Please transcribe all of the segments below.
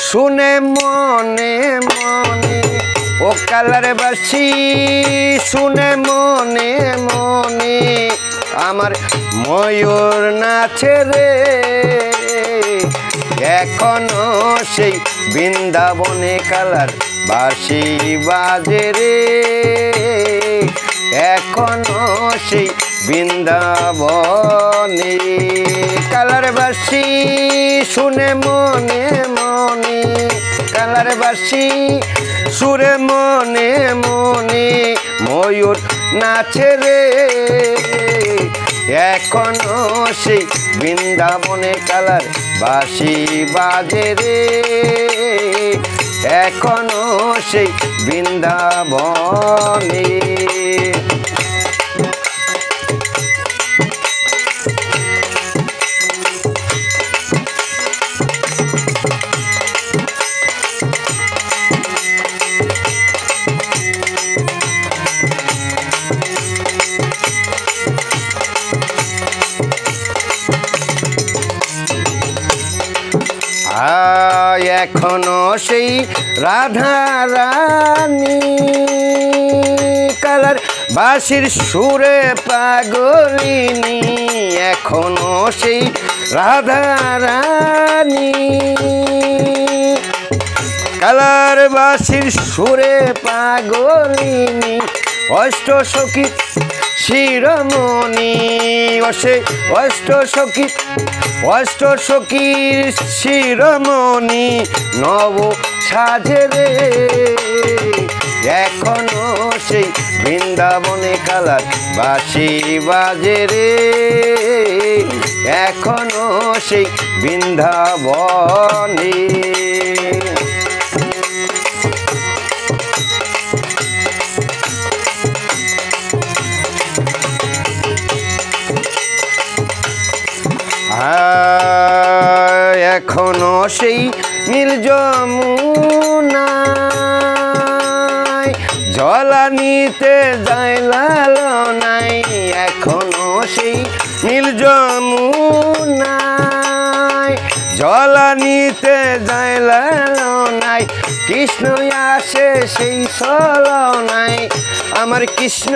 শুনে মনে মনে ও কালার বাসি শুনে মনে মনে আমার ময়ূর নাচে রে এখনো সেই বৃন্দাবনে কালার বাসি বাজে রে এখনো সেই বৃন্দাবনে কালার বাসি শুনে মনে মনে কালার বাসি সুরে মনে মনে ময়ূর নাচে রে এখনো সেই বৃন্দাবনে কালার বাসি বাজে রে এখনো সেই বৃন্দাবনে এখনো সেই রাধা রানী কালার বাঁশির সুরে পাগলিনী এখনো সেই রাধা রানী কালার বাঁশির সুরে পাগলিনী অষ্ট সখী শিরোমণি অসে অষ্ট সখীর শিরোমণি নব সাজে রে এখনো সেই বৃন্দাবনে কালার বাঁশি বাজে রে এখনো সেই বৃন্দাবনে এখনো সেই নীল যমুনায় জলানিতে যায় লালনাই এখনো সেই নীল যমুনায় জলানিতে যায় লালনাই কৃষ্ণ আসে সেই ছলনায় আমার কৃষ্ণ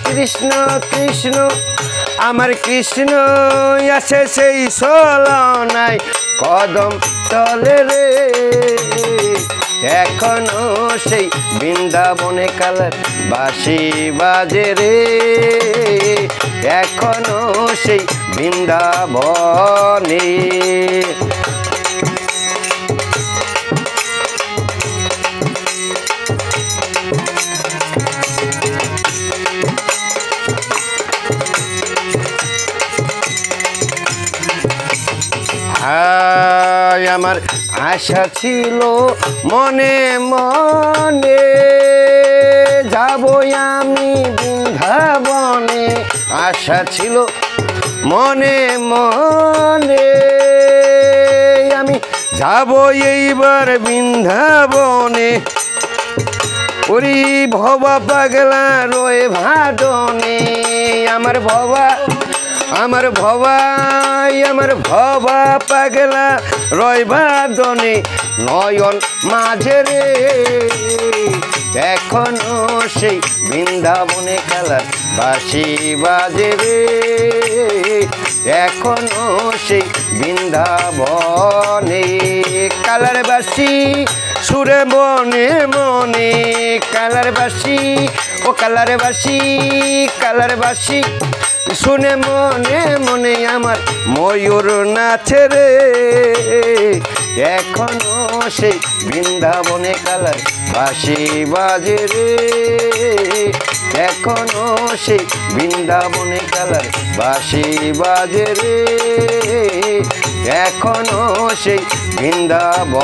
কৃষ্ণ কৃষ্ণ আমার কৃষ্ণ আসে সেই ছলনায় কদম তলে রে এখনো সেই বৃন্দাবনে কালার বাঁশি বাজে রে এখনো সেই বৃন্দাবনে আমার আশা ছিল মনে মনে যাব আমি বৃন্দাবনে আশা ছিল মনে মনে আমি যাব এইবার বৃন্দাবনে ওরে ভবা পাগলা রয়ে ভাদনে আমার ভবা পাগলা রয় বাদনে নয়ন মাঝে রে এখনো সেই বৃন্দাবনে কালার বাঁশি বাজে রে এখনো সেই বৃন্দাবনে কালার বাঁশি সুরে মনে মনে কালার বাঁশি ও কালার বাঁশি শুনে মনে মনে আমার ময়ূর নাচে রে এখনো সেই বৃন্দাবনে কালার বাঁশি বাজে রে এখনো সেই বৃন্দাবনে কালার বাঁশি বাজে রে এখনো সেই বৃন্দাবনে।